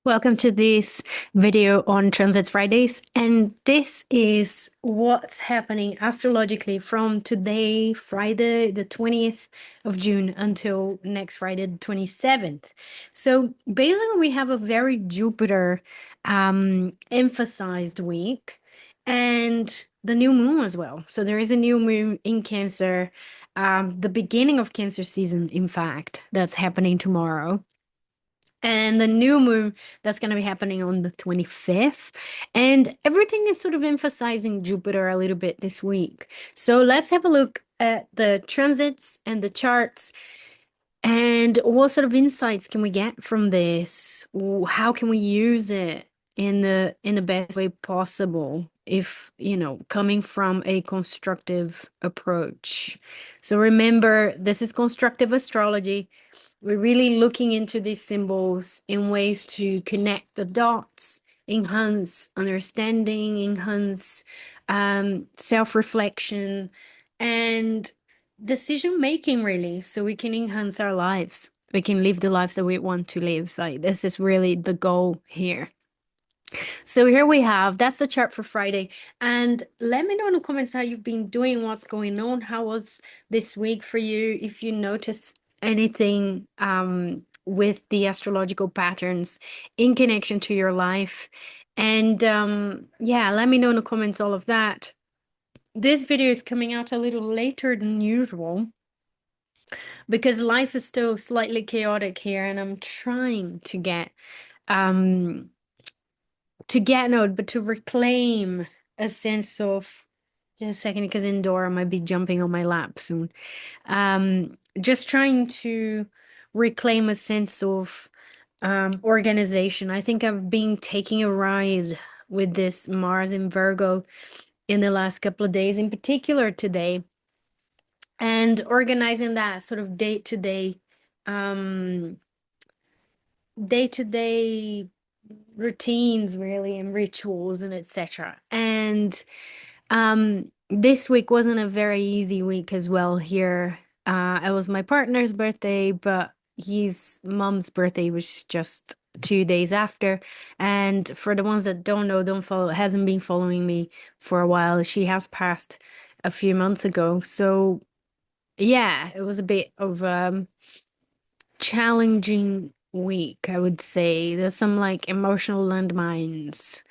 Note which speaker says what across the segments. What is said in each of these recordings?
Speaker 1: Welcome to this video on Transits Fridays, and this is what's happening astrologically from today, Friday, the 20th of June, until next Friday, the 27th. So basically, we have a very Jupiter emphasized week and the new moon as well. So there is a new moon in Cancer, the beginning of Cancer season, in fact, that's happening tomorrow. And the new moon that's going to be happening on the 25th. And everything is sort of emphasizing Jupiter a little bit this week. So let's have a look at the transits and the charts and what sort of insights can we get from this? How can we use it in the best way possible if, coming from a constructive approach. So remember, this is constructive astrology. We're really looking into these symbols in ways to connect the dots, enhance understanding, enhance self-reflection, and decision making, really, so we can enhance our lives. We can live the lives that we want to live. Like, this is really the goal here. So here we have, that's the chart for Friday. And let me know in the comments how you've been doing, what's going on, how was this week for you, if you notice anything with the astrological patterns in connection to your life. And yeah, let me know in the comments all of that. This video is coming out a little later than usual because life is still slightly chaotic here, and I'm trying um to reclaim a sense of, just a second, because Indora might be jumping on my lap soon. Just trying to reclaim a sense of organization. I think I've been taking a ride with this Mars in Virgo in the last couple of days, in particular today, and organizing that sort of um day-to-day routines, really, and rituals and etc. And this week wasn't a very easy week as well here. It was my partner's birthday, but his mom's birthday was just 2 days after. And for the ones that don't know, don't follow, hasn't been following me for a while, she has passed a few months ago. So yeah, it was a bit of challenging week, I would say. There's some like emotional landmines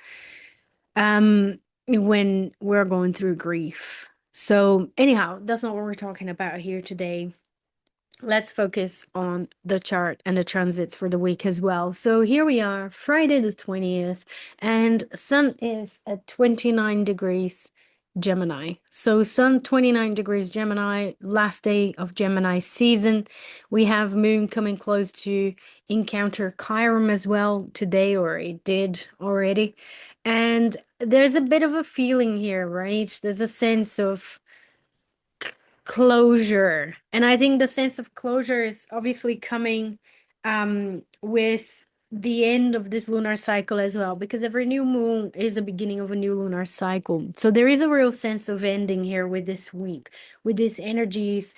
Speaker 1: when we're going through grief. So anyhow, that's not what we're talking about here today. Let's focus on the chart and the transits for the week as well. So here we are, Friday the 20th, and Sun is at 29 degrees Gemini. So Sun 29 degrees Gemini, last day of Gemini season. We have Moon coming close to encounter Chiron as well today, or it did already. And there's a bit of a feeling here, right? There's a sense of closure. And I think the sense of closure is obviously coming with the end of this lunar cycle as well, because every new moon is the beginning of a new lunar cycle. So there is a real sense of ending here with this week, with these energies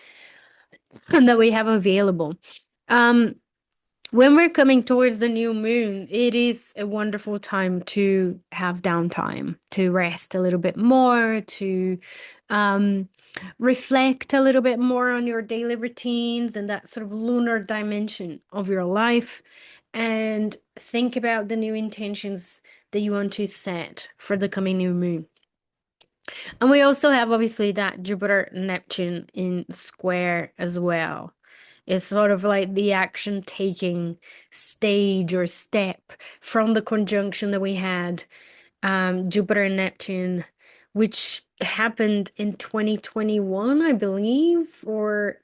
Speaker 1: that we have available. When we're coming towards the new moon, it is a wonderful time to have downtime, to rest a little bit more, to reflect a little bit more on your daily routines and that sort of lunar dimension of your life, and think about the new intentions that you want to set for the coming new moon. And we also have obviously that Jupiter Neptune in square as well. It's sort of like the action taking stage or step from the conjunction that we had, Jupiter and Neptune, which happened in 2021, I believe, or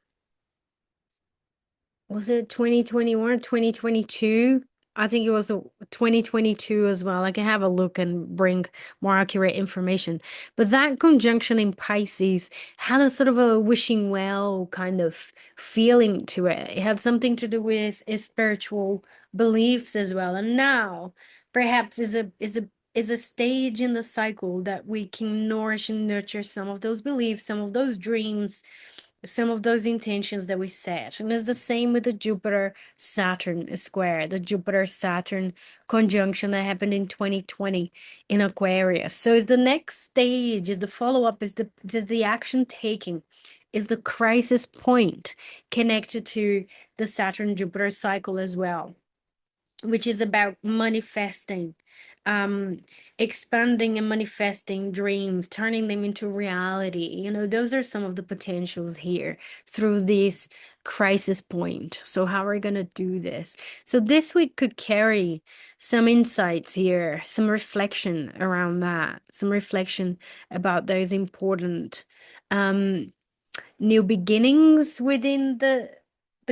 Speaker 1: was it 2021 or 2022? I think it was 2022 as well. I can have a look and bring more accurate information. But that conjunction in Pisces had a sort of a wishing well kind of feeling to it. It had something to do with spiritual beliefs as well. And now perhaps is a stage in the cycle that we can nourish and nurture some of those beliefs, some of those dreams, some of those intentions that we set. And it's the same with the Jupiter Saturn square, the Jupiter Saturn conjunction that happened in 2020 in Aquarius. So is the next stage, is the follow-up, is the action taking, is the crisis point connected to the Saturn Jupiter cycle as well, which is about manifesting, um, expanding and manifesting dreams, turning them into reality. Those are some of the potentials here through this crisis point. So, how are we going to do this? So, this week could carry some insights here, some reflection around that, some reflection about those important um, new beginnings within the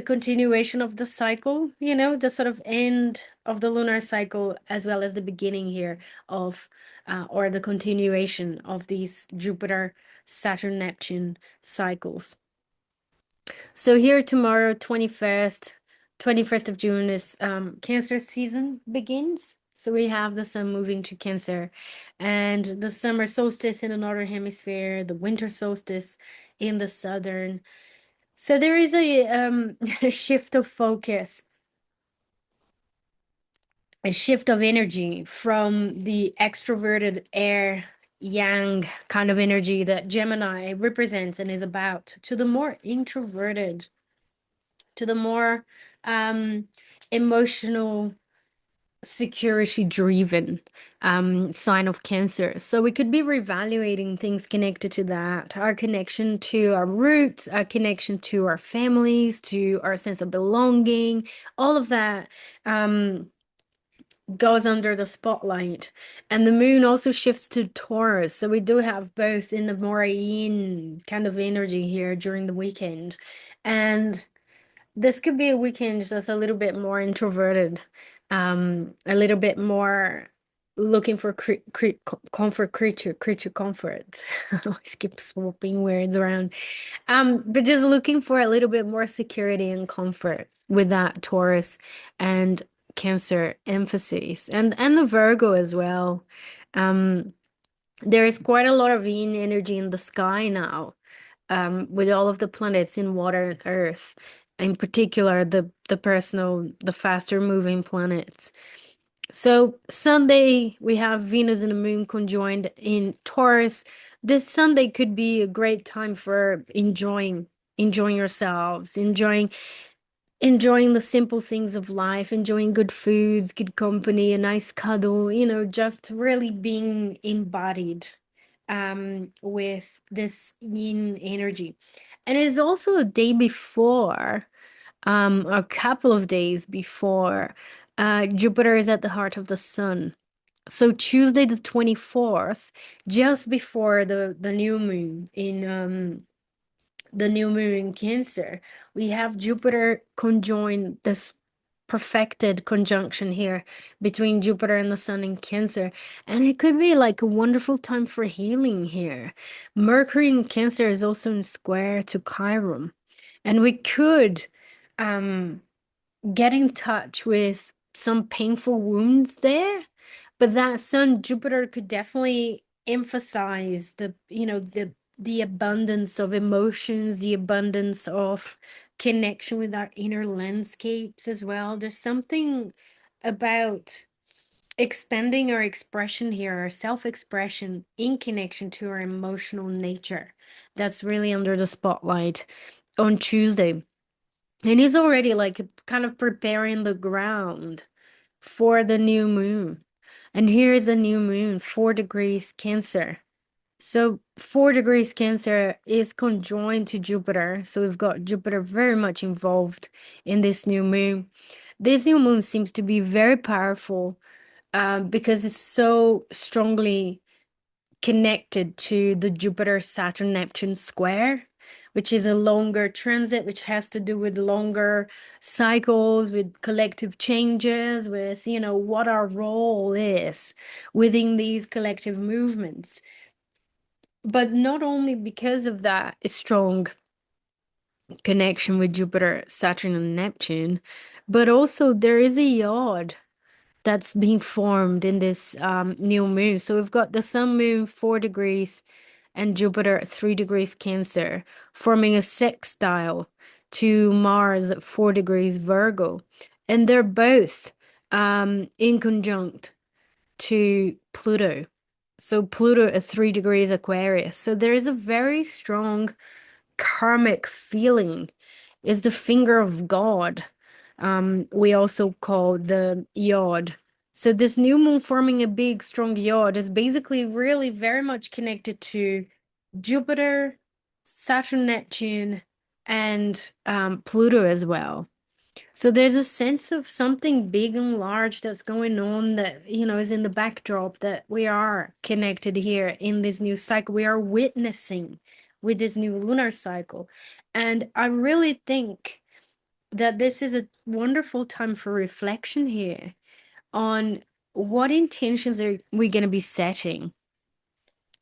Speaker 1: continuation of the cycle, the sort of end of the lunar cycle, as well as the beginning here of or the continuation of these Jupiter, Saturn, Neptune cycles. So here tomorrow, 21st of June is Cancer season begins. So we have the sun moving to Cancer and the summer solstice in the northern hemisphere, the winter solstice in the southern. So there is a shift of focus, a shift of energy from the extroverted air yang kind of energy that Gemini represents and is about to the more introverted, to the more emotional, security driven sign of Cancer. So we could be reevaluating things connected to that, our connection to our roots, our connection to our families, to our sense of belonging. All of that goes under the spotlight. And the moon also shifts to Taurus. So we do have both in the more yin kind of energy here during the weekend. And this could be a weekend that's a little bit more introverted, a little bit more looking for comfort, creature comfort. I always keep swapping words around. But just looking for a little bit more security and comfort with that Taurus and Cancer emphasis, and the Virgo as well. Um, there is quite a lot of yin energy in the sky now, with all of the planets in water and earth, in particular the faster moving planets. So Sunday we have Venus and the Moon conjoined in Taurus. This Sunday could be a great time for enjoying yourselves, enjoying the simple things of life, enjoying good foods, good company, a nice cuddle, just really being embodied with this yin energy. And it's also a day before, a couple of days before, Jupiter is at the heart of the sun. So Tuesday the 24th, just before the new moon in Cancer, we have Jupiter conjoined this perfected conjunction here between Jupiter and the Sun in Cancer. And it could be like a wonderful time for healing here. Mercury in Cancer is also in square to Chiron. And we could um get in touch with some painful wounds there. But that Sun Jupiter could definitely emphasize the abundance of emotions, the abundance of connection with our inner landscapes as well. There's something about expanding our expression here, our self-expression in connection to our emotional nature. That's really under the spotlight on Tuesday. And he's already like kind of preparing the ground for the new moon. And here is the new moon, 4 degrees Cancer. So 4 degrees Cancer is conjoined to Jupiter. So we've got Jupiter very much involved in this new moon. This new moon seems to be very powerful because it's so strongly connected to the Jupiter Saturn Neptune square, which is a longer transit, which has to do with longer cycles, with collective changes, with, what our role is within these collective movements. But not only because of that strong connection with Jupiter, Saturn, and Neptune, but also there is a yod that's being formed in this new moon. So we've got the sun moon 4 degrees and Jupiter at 3 degrees Cancer, forming a sextile to Mars at 4 degrees Virgo. And they're both in conjunct to Pluto. So Pluto at 3 degrees Aquarius. So there is a very strong karmic feeling, is the finger of God. We also call the yod. So this new moon forming a big, strong yod is basically really very much connected to Jupiter, Saturn, Neptune, and Pluto as well. So there's a sense of something big and large that's going on that, is in the backdrop, that we are connected here in this new cycle. We are witnessing with this new lunar cycle. And I really think that this is a wonderful time for reflection here on what intentions are we going to be setting,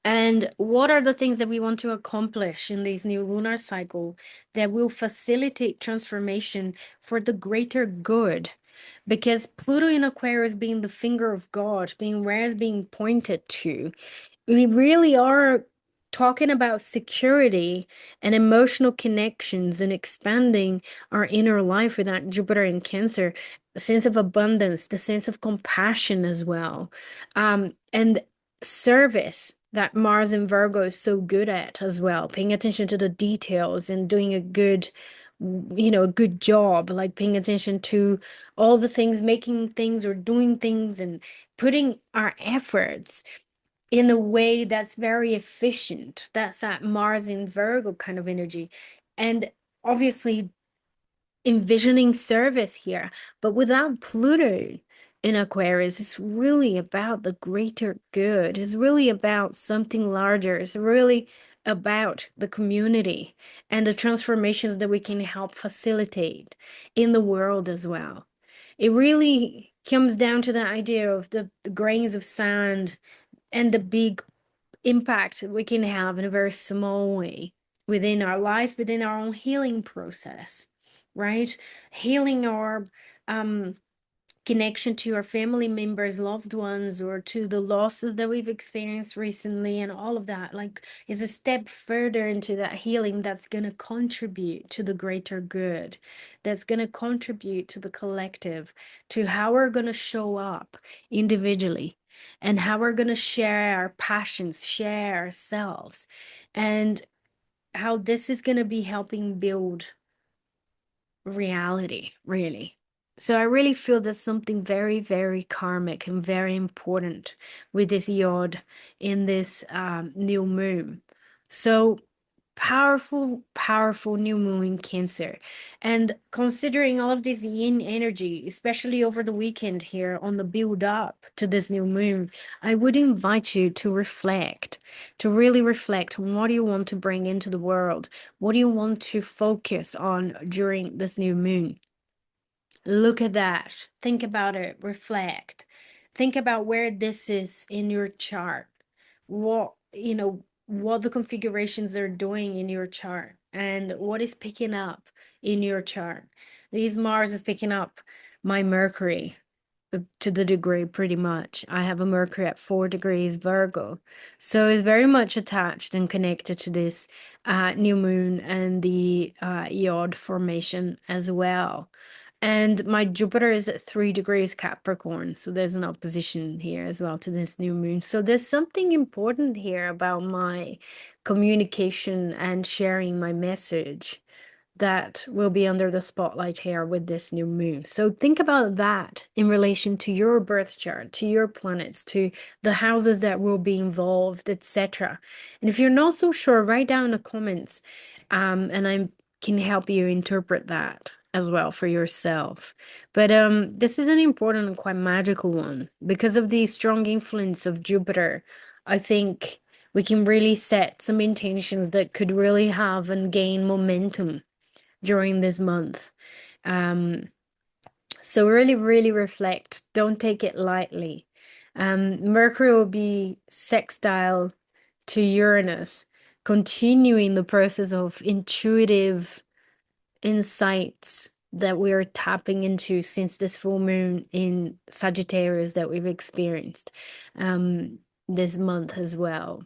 Speaker 1: and what are the things that we want to accomplish in this new lunar cycle that will facilitate transformation for the greater good? Because Pluto in Aquarius being the finger of God, being where it's being pointed to, we really are talking about security and emotional connections and expanding our inner life with that Jupiter in Cancer, the sense of abundance, the sense of compassion as well, and service that Mars in Virgo is so good at as well, paying attention to the details and doing a good job, like paying attention to all the things, making things or doing things and putting our efforts in a way that's very efficient. That's that Mars in Virgo kind of energy. And obviously envisioning service here, but without Pluto in Aquarius, it's really about the greater good. It's really about something larger. It's really about the community and the transformations that we can help facilitate in the world as well. It really comes down to the idea of the grains of sand and the big impact we can have in a very small way within our lives, within our own healing process, right? Healing our um connection to our family members, loved ones, or to the losses that we've experienced recently, and all of that, like, is a step further into that healing that's going to contribute to the greater good, that's going to contribute to the collective, to how we're going to show up individually, and how we're going to share our passions, share ourselves, and how this is going to be helping build reality, really. So I really feel there's something very, very karmic and very important with this yod in this new moon. So powerful, powerful new moon in Cancer. And considering all of this yin energy, especially over the weekend here on the build up to this new moon, I would invite you to reflect, to really reflect on what do you want to bring into the world? What do you want to focus on during this new moon? Look at that. Think about it. Reflect. Think about where this is in your chart. What the configurations are doing in your chart and what is picking up in your chart. These Mars is picking up my Mercury to the degree pretty much. I have a Mercury at 4 degrees Virgo. So it's very much attached and connected to this new moon and the yod formation as well. And my Jupiter is at 3 degrees Capricorn. So there's an opposition here as well to this new moon. So there's something important here about my communication and sharing my message that will be under the spotlight here with this new moon. So think about that in relation to your birth chart, to your planets, to the houses that will be involved, etc. And if you're not so sure, write down in the comments, and I can help you interpret that as well for yourself. But this is an important and quite magical one because of the strong influence of Jupiter. I think we can really set some intentions that could really have and gain momentum during this month. So really, really reflect. Don't take it lightly. Mercury will be sextile to Uranus, continuing the process of intuitive insights that we're tapping into since this full moon in Sagittarius that we've experienced this month as well.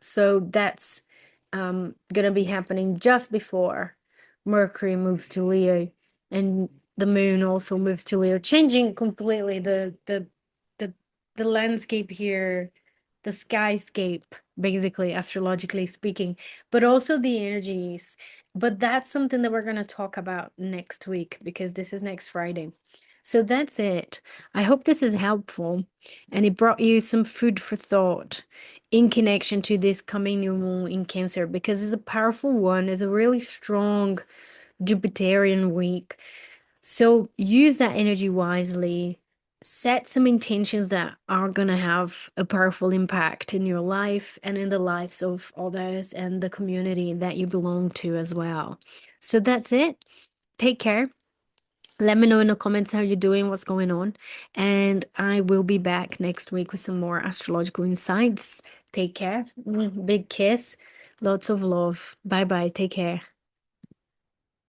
Speaker 1: So that's gonna be happening just before Mercury moves to Leo, and the moon also moves to Leo, changing completely the the landscape here, the skyscape, basically, astrologically speaking, but also the energies. But that's something that we're gonna talk about next week because this is next Friday. So that's it. I hope this is helpful and it brought you some food for thought in connection to this coming new moon in Cancer because it's a powerful one. It's a really strong Jupiterian week. So use that energy wisely. Set some intentions that are going to have a powerful impact in your life and in the lives of others and the community that you belong to as well. So that's it. Take care. Let me know in the comments how you're doing, what's going on. And I will be back next week with some more astrological insights. Take care. Big kiss. Lots of love. Bye bye. Take care.